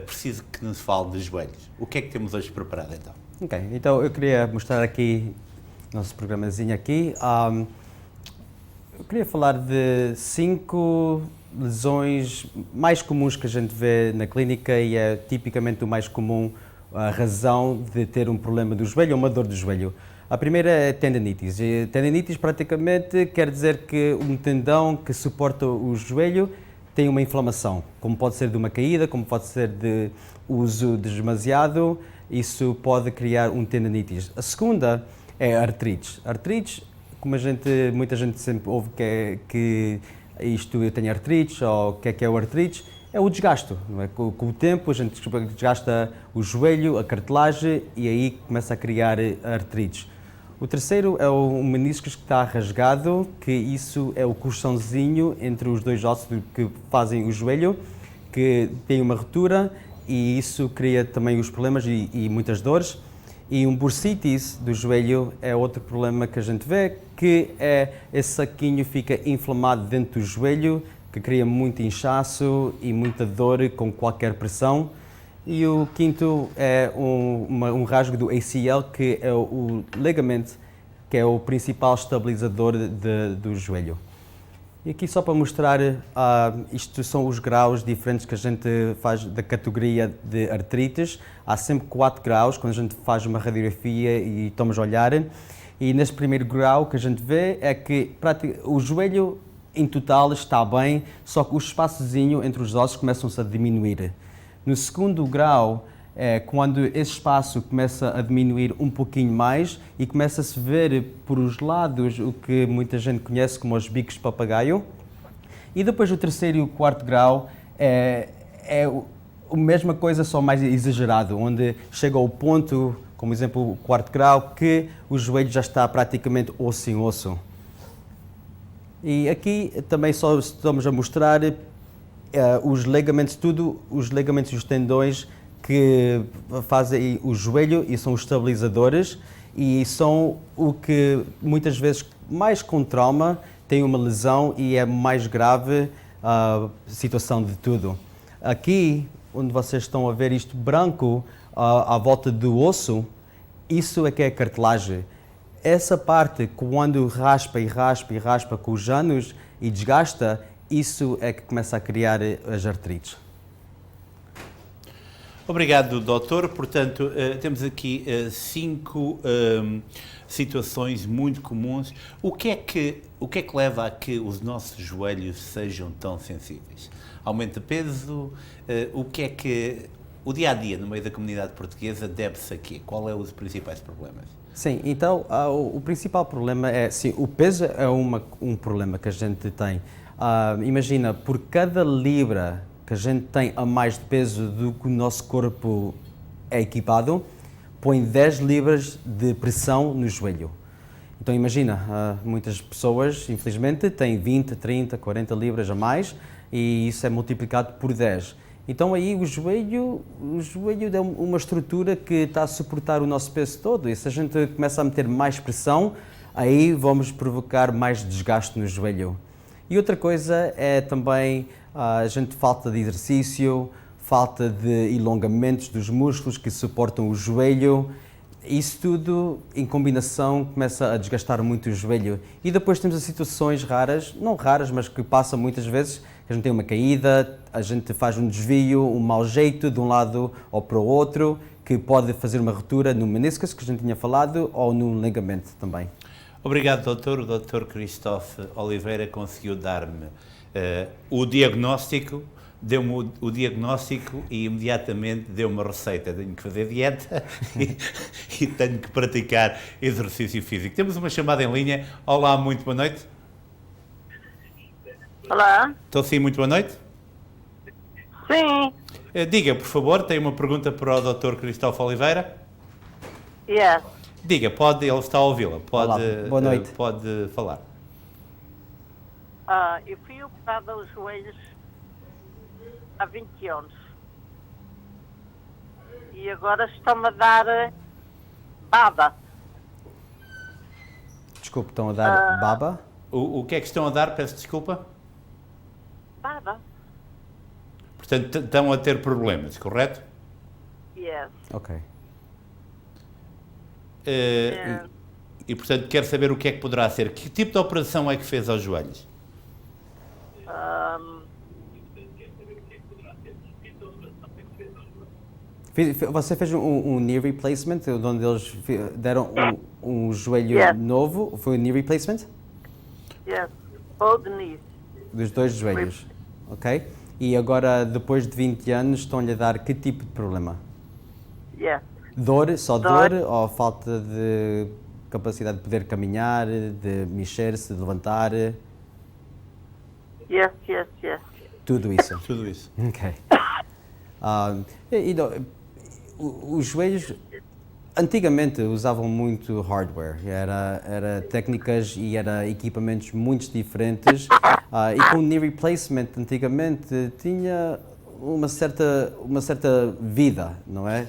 Preciso que nos fale dos joelhos. O que é que temos hoje preparado então? Ok, então eu queria mostrar aqui nosso programazinho aqui. Eu queria falar de 5 lesões mais comuns que a gente vê na clínica e é tipicamente o mais comum a razão de ter um problema do joelho ou uma dor do joelho. A primeira é tendinites. E tendinites praticamente quer dizer que um tendão que suporta o joelho tem uma inflamação, como pode ser de uma caída, como pode ser de uso demasiado, isso pode criar um tendinites. A segunda é artrites. Artrites, como muita gente sempre ouve que isto eu tenho artrites ou o que é o artrites, é o desgaste. Não é? Com o tempo a gente desgasta o joelho, a cartilagem e aí começa a criar artrites. O terceiro é o menisco que está rasgado, que isso é o colchãozinho entre os dois ossos que fazem o joelho, que tem uma ruptura e isso cria também os problemas e muitas dores. E um bursitis do joelho é outro problema que a gente vê, que é esse saquinho fica inflamado dentro do joelho, que cria muito inchaço e muita dor com qualquer pressão. E o quinto é um rasgo do ACL, que é o ligamento, que é o principal estabilizador do joelho. E aqui só para mostrar, isto são os graus diferentes que a gente faz da categoria de artrites. Há sempre 4 graus quando a gente faz uma radiografia e estamos a olhar. E neste primeiro grau que a gente vê é que o joelho em total está bem, só que o espaçozinho entre os ossos começam-se a diminuir. No segundo grau é quando esse espaço começa a diminuir um pouquinho mais e começa-se a ver por os lados o que muita gente conhece como os bicos de papagaio. E depois o terceiro e o quarto grau é a mesma coisa, só mais exagerado, onde chega ao ponto, como exemplo o quarto grau, que o joelho já está praticamente osso em osso. E aqui também só estamos a mostrar os ligamentos, os ligamentos e os tendões que fazem o joelho e são os estabilizadores e são o que muitas vezes mais com trauma tem uma lesão e é mais grave a situação de tudo. Aqui, onde vocês estão a ver isto branco à volta do osso, isso é que é cartilagem. essa parte, quando raspa e raspa e raspa com os anos e desgasta, isso é que começa a criar as artrites. Obrigado, doutor. Portanto, temos aqui 5 situações muito comuns. O que é que leva a que os nossos joelhos sejam tão sensíveis? Aumento de peso? O que é que o dia-a-dia no meio da comunidade portuguesa deve-se a quê? Qual é os principais problemas? Sim, então o principal problema é, sim, o peso é um problema que a gente tem. Imagina, por cada libra que a gente tem a mais de peso do que o nosso corpo é equipado, põe 10 libras de pressão no joelho. Então imagina, muitas pessoas, infelizmente, têm 20, 30, 40 libras a mais e isso é multiplicado por 10. Então aí o joelho é uma estrutura que está a suportar o nosso peso todo e se a gente começa a meter mais pressão, aí vamos provocar mais desgaste no joelho. E outra coisa é também a gente falta de exercício, falta de alongamentos dos músculos que suportam o joelho. Isso tudo, em combinação, começa a desgastar muito o joelho. E depois temos as situações raras, não raras, mas que passam muitas vezes, que a gente tem uma caída, a gente faz um desvio, um mau jeito de um lado ou para o outro, que pode fazer uma ruptura no meniscus, que a gente tinha falado, ou no ligamento também. Obrigado, doutor. O doutor Christophe Oliveira conseguiu dar-me o diagnóstico, deu-me o diagnóstico e imediatamente deu uma receita. Tenho que fazer dieta e tenho que praticar exercício físico. Temos uma chamada em linha. Olá, muito boa noite. Olá. Estou sim, muito boa noite. Sim. Diga, por favor, tem uma pergunta para o Dr. Christophe Oliveira? Yes. Diga, ele está a ouvi-la. Olá, boa noite. Pode falar. Eu fui operada aos joelhos há 20 anos. E agora estão-me a dar baba. Desculpe, estão a dar baba? O que é que estão a dar? Peço desculpa. Baba. Portanto, estão a ter problemas, correto? Yes. Ok. E, portanto, quero saber o que é que poderá ser. Que tipo de operação é que fez aos joelhos? Você fez um knee replacement, onde eles deram um joelho novo? Foi um knee replacement? Yes, both knees. Dos 2 joelhos, ok? E agora, depois de 20 anos, estão-lhe a dar que tipo de problema? Yes. Dor, só dor ou falta de capacidade de poder caminhar, de mexer-se, de levantar? Yes. Tudo isso? Tudo isso. Ok. Os joelhos, antigamente usavam muito hardware, era técnicas e era equipamentos muito diferentes e com o knee replacement antigamente tinha uma certa vida, não é?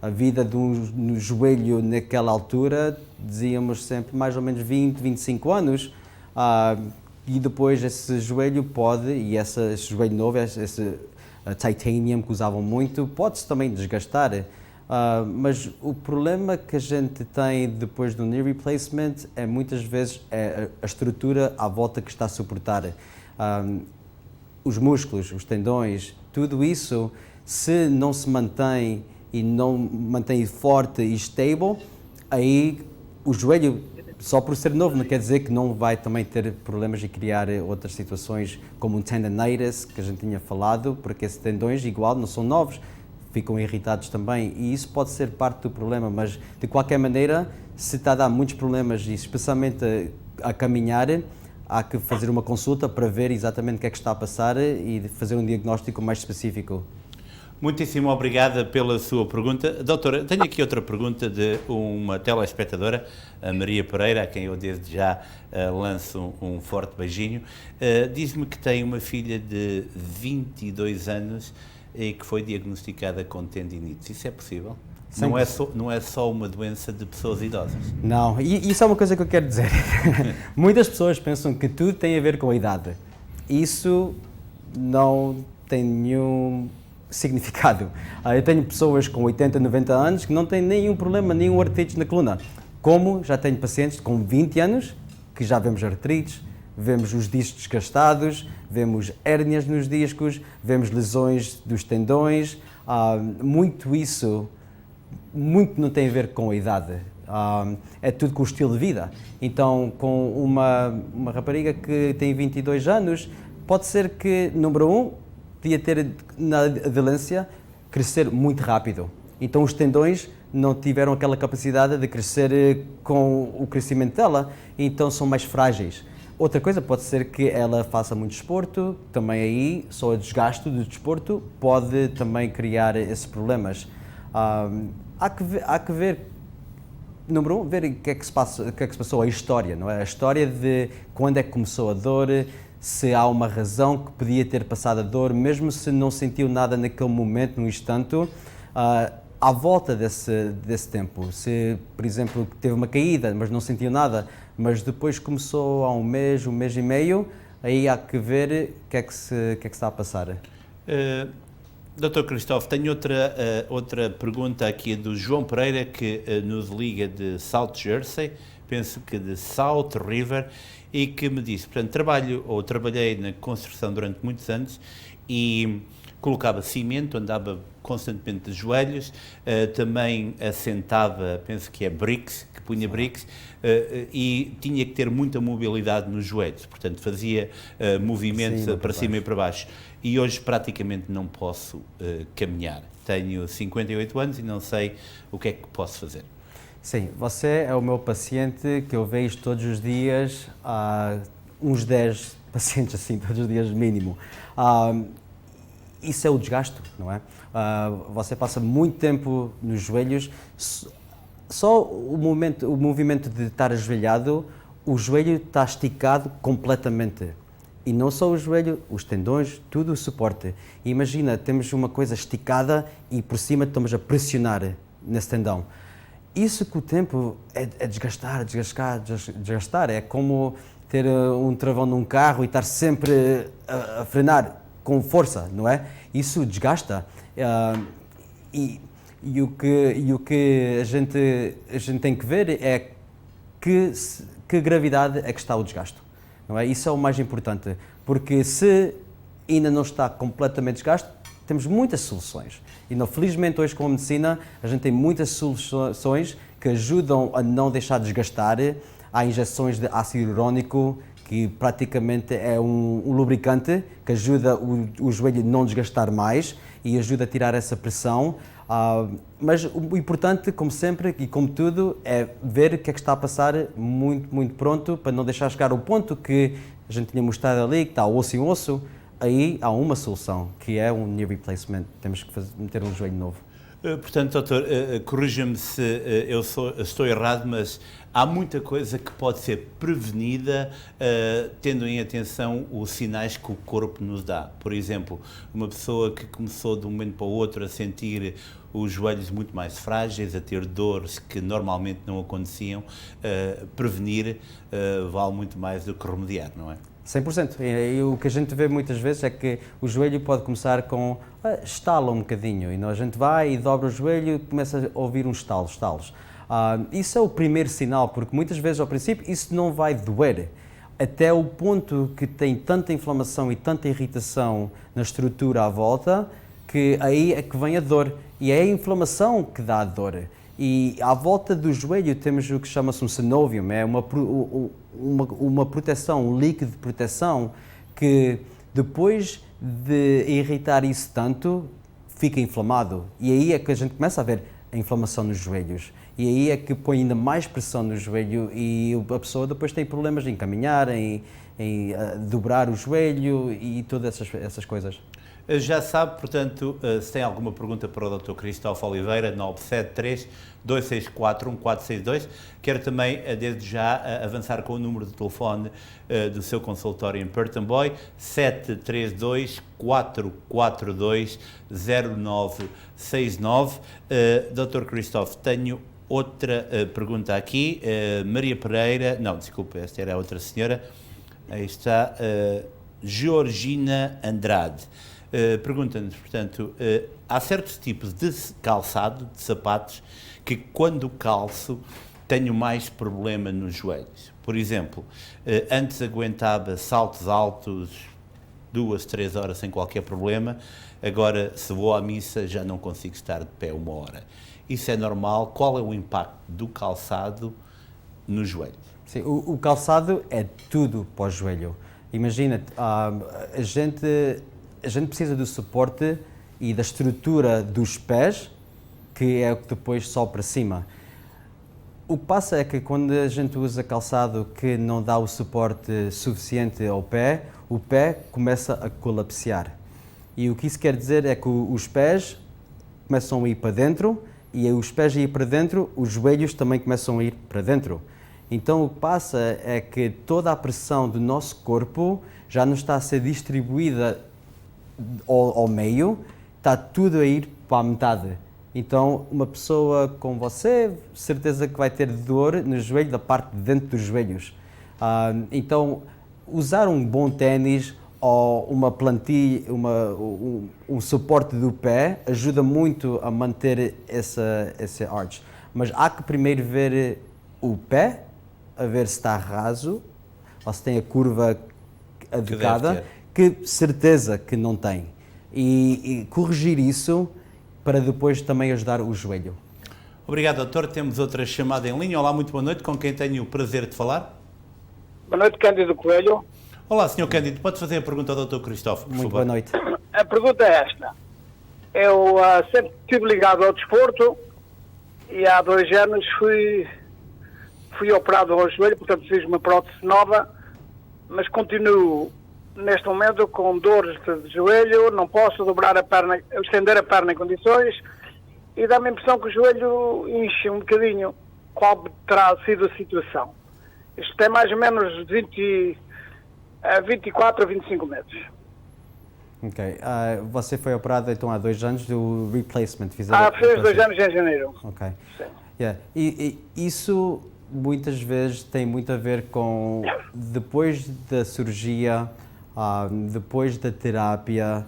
A vida de um joelho naquela altura, dizíamos sempre mais ou menos 20, 25 anos e depois esse joelho pode, e esse joelho novo, esse titanium que usavam muito, pode-se também desgastar, mas o problema que a gente tem depois do knee replacement é muitas vezes a estrutura à volta que está a suportar. Os músculos, os tendões, tudo isso, se não se mantém e não mantém forte e stable, aí o joelho, só por ser novo, não quer dizer que não vai também ter problemas e criar outras situações como um tendonitis, que a gente tinha falado, porque esses tendões, igual, não são novos, ficam irritados também e isso pode ser parte do problema, mas de qualquer maneira, se está a dar muitos problemas e especialmente a caminhar, há que fazer uma consulta para ver exatamente o que é que está a passar e fazer um diagnóstico mais específico. Muitíssimo obrigada pela sua pergunta. Doutora, tenho aqui outra pergunta de uma telespectadora, a Maria Pereira, a quem eu desde já lanço um forte beijinho. Diz-me que tem uma filha de 22 anos e que foi diagnosticada com tendinite. Isso é possível? Não é só uma doença de pessoas idosas? Não, e isso é uma coisa que eu quero dizer. Muitas pessoas pensam que tudo tem a ver com a idade. Isso não tem nenhum significado. Eu tenho pessoas com 80, 90 anos que não têm nenhum problema, nenhum artrite na coluna. Como já tenho pacientes com 20 anos que já vemos artrites, vemos os discos desgastados, vemos hérnias nos discos, vemos lesões dos tendões, muito não tem a ver com a idade, é tudo com o estilo de vida. Então, com uma rapariga que tem 22 anos, pode ser que, número 1, podia ter na adolescência crescer muito rápido. Então, os tendões não tiveram aquela capacidade de crescer com o crescimento dela, então são mais frágeis. Outra coisa pode ser que ela faça muito desporto, também aí só o desgaste do desporto pode também criar esses problemas. Há que ver, número 1, ver o que é que se passou, a história, não é? A história de quando é que começou a dor, se há uma razão que podia ter passado a dor, mesmo se não sentiu nada naquele momento, no instante, à volta desse tempo. Se, por exemplo, teve uma caída, mas não sentiu nada, mas depois começou há um mês e meio, aí há que ver o que é que se está a passar. Dr. Cristóvão, tenho outra pergunta aqui do João Pereira, que nos liga de South Jersey, penso que de South River, e que me disse, portanto, trabalhei na construção durante muitos anos e colocava cimento, andava constantemente de joelhos, também assentava, penso que é bricks, que punha bricks, e tinha que ter muita mobilidade nos joelhos, portanto fazia movimentos para cima e para baixo. E hoje praticamente não posso caminhar. Tenho 58 anos e não sei o que é que posso fazer. Sim, você é o meu paciente que eu vejo todos os dias, uns 10 pacientes assim, todos os dias mínimo. Isso é o desgaste, não é? Você passa muito tempo nos joelhos, só o movimento de estar ajoelhado, o joelho está esticado completamente. E não só o joelho, os tendões, tudo o suporte. E imagina, temos uma coisa esticada e por cima estamos a pressionar nesse tendão. Isso com o tempo é desgastar. É como ter um travão num carro e estar sempre a frenar com força, não é? Isso desgasta. E o que a gente tem que ver é que gravidade é que está o desgaste. Não é? Isso é o mais importante, porque se ainda não está completamente desgaste, temos muitas soluções. E felizmente hoje com a medicina a gente tem muitas soluções que ajudam a não deixar desgastar. Há injeções de ácido hialurônico, que praticamente é um lubricante que ajuda o joelho a não desgastar mais e ajuda a tirar essa pressão. Mas o importante, como sempre e como tudo, é ver o que é que está a passar muito pronto, para não deixar chegar ao ponto que a gente tinha mostrado ali, que está osso em osso. Aí há uma solução, que é um knee replacement. Temos que meter um joelho novo. Portanto, doutor, corrija-me se estou errado, mas há muita coisa que pode ser prevenida tendo em atenção os sinais que o corpo nos dá. Por exemplo, uma pessoa que começou de um momento para o outro a sentir os joelhos muito mais frágeis, a ter dores que normalmente não aconteciam, prevenir vale muito mais do que remediar, não é? 100%. E o que a gente vê muitas vezes é que o joelho pode começar com estala um bocadinho, e a gente vai e dobra o joelho e começa a ouvir uns estalos. Isso é o primeiro sinal, porque muitas vezes ao princípio isso não vai doer, até o ponto que tem tanta inflamação e tanta irritação na estrutura à volta, que aí é que vem a dor, e é a inflamação que dá a dor. E à volta do joelho temos o que chama-se um synovium, é uma proteção, um líquido de proteção que depois de irritar isso tanto, fica inflamado. E aí é que a gente começa a ver a inflamação nos joelhos. E aí é que põe ainda mais pressão no joelho e a pessoa depois tem problemas em caminhar, em dobrar o joelho e todas essas coisas. Já sabe, portanto, se tem alguma pergunta para o Dr. Cristóvão Oliveira, 973-264-1462. Quero também, desde já, avançar com o número de telefone do seu consultório em Purton Boy, 732-442-0969. Dr. Cristóvão, tenho outra pergunta aqui. Maria Pereira, não, desculpe, esta era a outra senhora. Aí está, Georgina Andrade. Pergunta-nos, portanto, há certos tipos de calçado, de sapatos, que quando calço tenho mais problema nos joelhos. Por exemplo, antes aguentava saltos altos 2, 3 horas sem qualquer problema, agora se vou à missa já não consigo estar de pé 1 hora. Isso é normal? Qual é o impacto do calçado no joelho? Sim, o calçado é tudo para o joelho. Imagina, a gente precisa do suporte e da estrutura dos pés, que é o que depois sobe para cima. O que passa é que quando a gente usa calçado que não dá o suporte suficiente ao pé, o pé começa a colapsar. E o que isso quer dizer é que os pés começam a ir para dentro, e os pés a ir para dentro, os joelhos também começam a ir para dentro. Então o que passa é que toda a pressão do nosso corpo já não está a ser distribuída ao meio, está tudo a ir para a metade. Então uma pessoa com você, certeza que vai ter dor no joelho, da parte de dentro dos joelhos. Então usar um bom ténis ou uma plantilha, um suporte do pé ajuda muito a manter esse arch. Mas há que primeiro ver o pé, a ver se está raso, ou se tem a curva adequada, que certeza que não tem. E corrigir isso para depois também ajudar o joelho. Obrigado, doutor. Temos outra chamada em linha. Olá, muito boa noite. Com quem tenho o prazer de falar? Boa noite, Cândido Coelho. Olá, Sr. Cândido. Pode fazer a pergunta ao Dr. Cristóvão, por favor? Muito boa noite. A pergunta é esta. Eu sempre estive ligado ao desporto e há 2 anos fui operado ao joelho, portanto fiz uma prótese nova, mas continuo neste momento com dores de joelho, não posso dobrar a perna, estender a perna em condições e dá-me a impressão que o joelho enche um bocadinho. Qual terá sido a situação? Isto tem mais ou menos 24 a 25 metros. Ok. Você foi operado então há 2 anos do replacement? Fez 2 anos em janeiro. Ok. Yeah. E isso muitas vezes tem muito a ver com depois da cirurgia, depois da terapia,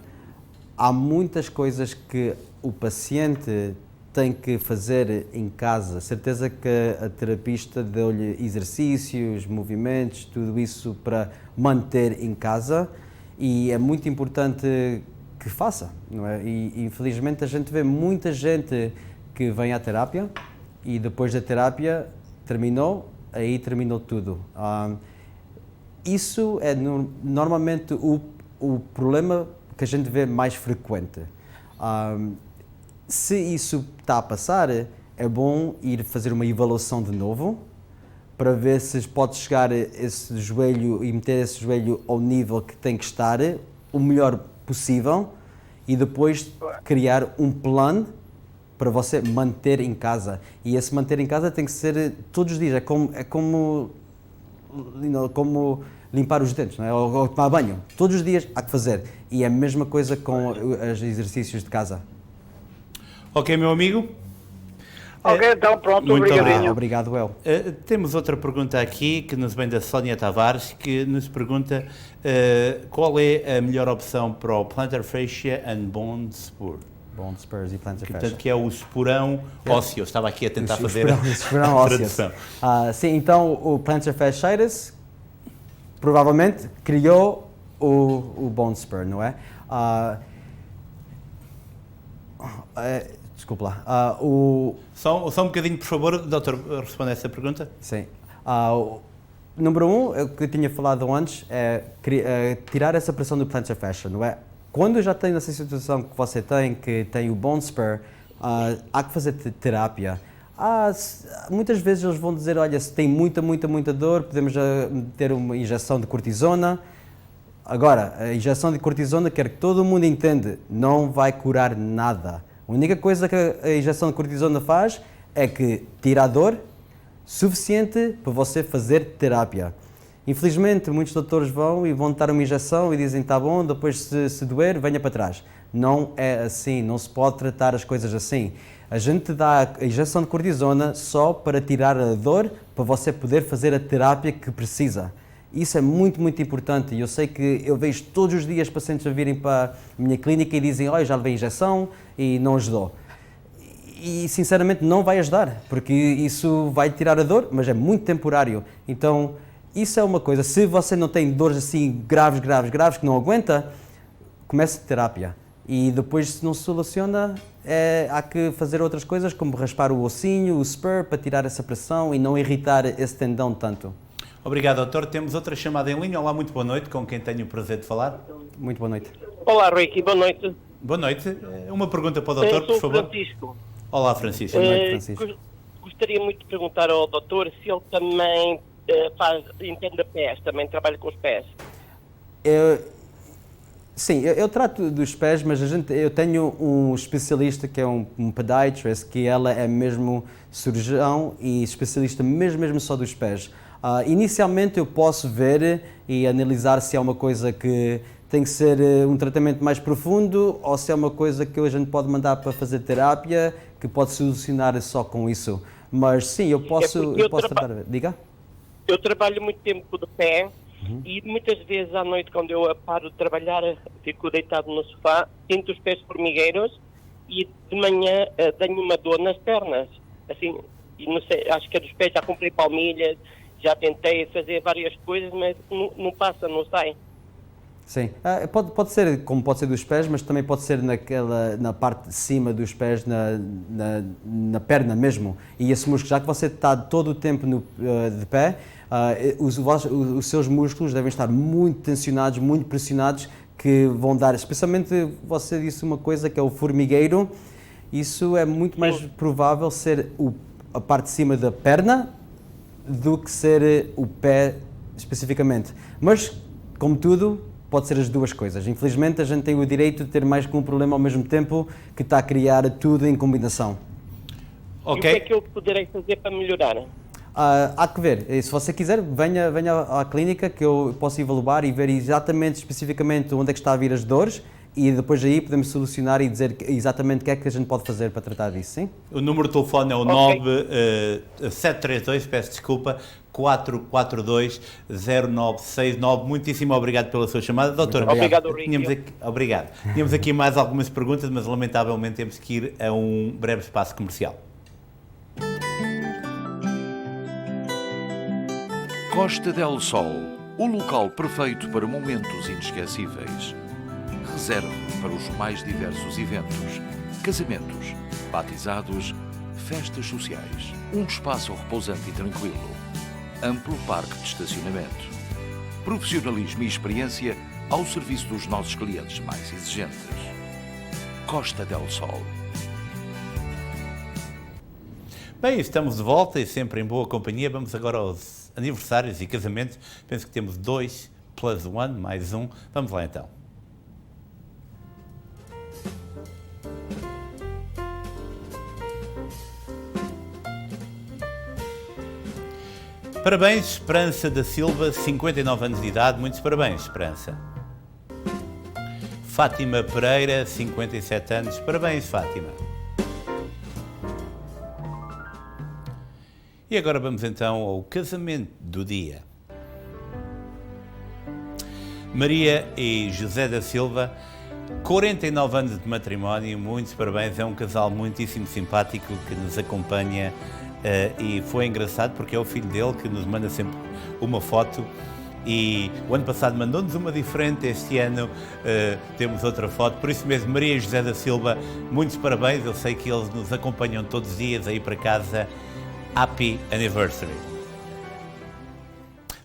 há muitas coisas que o paciente tem que fazer em casa. Certeza que a terapista deu-lhe exercícios, movimentos, tudo isso para manter em casa e é muito importante que faça, não é? E infelizmente a gente vê muita gente que vem à terapia e depois da terapia aí terminou tudo. Isso é normalmente o problema que a gente vê mais frequente. Se isso está a passar, é bom ir fazer uma avaliação de novo para ver se pode chegar esse joelho e meter esse joelho ao nível que tem que estar, o melhor possível, e depois criar um plano para você manter em casa. E esse manter em casa tem que ser todos os dias. É como limpar os dentes, não é? Ou tomar banho. Todos os dias há que fazer. E é a mesma coisa com os exercícios de casa. Ok, meu amigo. Ok, então pronto, muito obrigado. Obrigado, El. Temos outra pergunta aqui que nos vem da Sónia Tavares, que nos pergunta qual é a melhor opção para o plantar fascia and bone spur. Bone spurs e plantar fascia. Portanto, que é o esporão ósseo. Estava aqui a tentar fazer esporão a tradução. Sim, então o plantar fasciitis provavelmente criou o bone spur, não é? Desculpa lá. Só um bocadinho, por favor, doutor, responda a essa pergunta. Sim. Número 1, o que eu tinha falado antes, é tirar essa pressão do plantar fascia, não é? Quando já tem essa situação que você tem, que tem o bone spur, há que fazer terapia. Muitas vezes eles vão dizer, olha, se tem muita dor, podemos ter uma injeção de cortisona. Agora, a injeção de cortisona, quero que todo mundo entenda, não vai curar nada. A única coisa que a injeção de cortisona faz é que tira a dor suficiente para você fazer terapia. Infelizmente, muitos doutores vão dar uma injeção e dizem, está bom, depois se doer, venha para trás. Não é assim, não se pode tratar as coisas assim. A gente dá a injeção de cortisona só para tirar a dor, para você poder fazer a terapia que precisa. Isso é muito importante e eu sei que eu vejo todos os dias pacientes a virem para a minha clínica e dizem, olha, já levei injeção e não ajudou. e sinceramente não vai ajudar, porque isso vai tirar a dor, mas é muito temporário. Então, isso é uma coisa. Se você não tem dores assim graves, que não aguenta, comece terapia. E depois, se não se soluciona, há que fazer outras coisas, como raspar o ossinho, o spur, para tirar essa pressão e não irritar esse tendão tanto. Obrigado, doutor. Temos outra chamada em linha. Olá, muito boa noite. Com quem tenho o prazer de falar? Muito boa noite. Olá, Ricky. Boa noite. Boa noite. Uma pergunta para o doutor, por favor. Francisco. Olá, Francisco. Boa noite, Francisco. Gostaria muito de perguntar ao doutor se ele também entende de pés, também trabalha com os pés. Sim, eu trato dos pés, mas eu tenho um especialista que é um podiatrist, que ela é mesmo cirurgião e especialista mesmo só dos pés. Inicialmente eu posso ver e analisar se é uma coisa que tem que ser um tratamento mais profundo ou se é uma coisa que a gente pode mandar para fazer terapia, que pode solucionar só com isso. Mas sim, eu posso tratar. Diga? Eu trabalho muito tempo de pé. E muitas vezes à noite, quando eu paro de trabalhar, fico deitado no sofá, sinto os pés formigueiros e de manhã tenho uma dor nas pernas. Assim, e não sei, acho que é dos pés, já comprei palmilhas, já tentei fazer várias coisas, mas não passa, não sai. Sim, pode ser como pode ser dos pés, mas também pode ser na parte de cima dos pés, na perna mesmo. E esse músculo, já que você está todo o tempo de pé, os seus músculos devem estar muito tensionados, muito pressionados, que vão dar, especialmente você disse uma coisa que é o formigueiro, isso é muito mais provável ser a parte de cima da perna do que ser o pé especificamente. Mas, como tudo, pode ser as duas coisas. Infelizmente, a gente tem o direito de ter mais que um problema ao mesmo tempo que está a criar tudo em combinação. E o que é que eu poderei fazer para melhorar? Há que ver. E se você quiser, venha à clínica que eu posso evaluar e ver exatamente, especificamente, onde é que está a vir as dores e depois aí podemos solucionar e dizer exatamente o que é que a gente pode fazer para tratar disso, sim? O número de telefone é o 732, peço desculpa, 442-0969. Muitíssimo obrigado pela sua chamada. Doutor, obrigado, Ricky. Obrigado. Tínhamos aqui mais algumas perguntas, mas lamentavelmente temos que ir a um breve espaço comercial. Costa del Sol, o local perfeito para momentos inesquecíveis. Reserve para os mais diversos eventos, casamentos, batizados, festas sociais. Um espaço repousante e tranquilo. Amplo parque de estacionamento. Profissionalismo e experiência ao serviço dos nossos clientes mais exigentes. Costa del Sol. Bem, estamos de volta e sempre em boa companhia. Vamos agora aos aniversários e casamentos. Penso que temos 2 + 1, mais um. Vamos lá então. Parabéns, Esperança da Silva, 59 anos de idade. Muitos parabéns, Esperança. Fátima Pereira, 57 anos. Parabéns, Fátima. E agora vamos então ao casamento do dia. Maria e José da Silva, 49 anos de matrimónio, muitos parabéns, é um casal muitíssimo simpático que nos acompanha e foi engraçado porque é o filho dele que nos manda sempre uma foto e o ano passado mandou-nos uma diferente, este ano temos outra foto, por isso mesmo Maria e José da Silva, muitos parabéns, eu sei que eles nos acompanham todos os dias aí para casa. Happy Anniversary.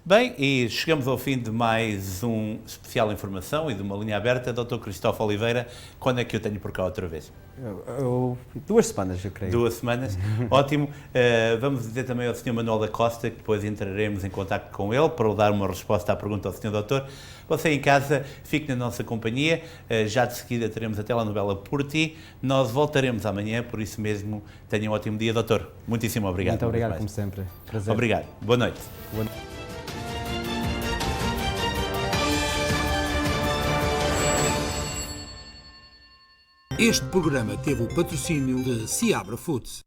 Bem, e chegamos ao fim de mais um especial informação e de uma linha aberta. Dr. Cristóvão Oliveira, quando é que eu tenho por cá outra vez? 2 semanas, eu creio. 2 semanas, ótimo. Vamos dizer também ao Sr. Manuel da Costa que depois entraremos em contacto com ele para dar uma resposta à pergunta ao Sr. Doutor. Você em casa, fique na nossa companhia, já de seguida teremos a telenovela Por Ti. Nós voltaremos amanhã, por isso mesmo, tenha um ótimo dia, doutor. Muitíssimo obrigado. Muito obrigado, como sempre. Prazer. Obrigado. Boa noite. Boa noite. Este programa teve o patrocínio de Seabra Foods.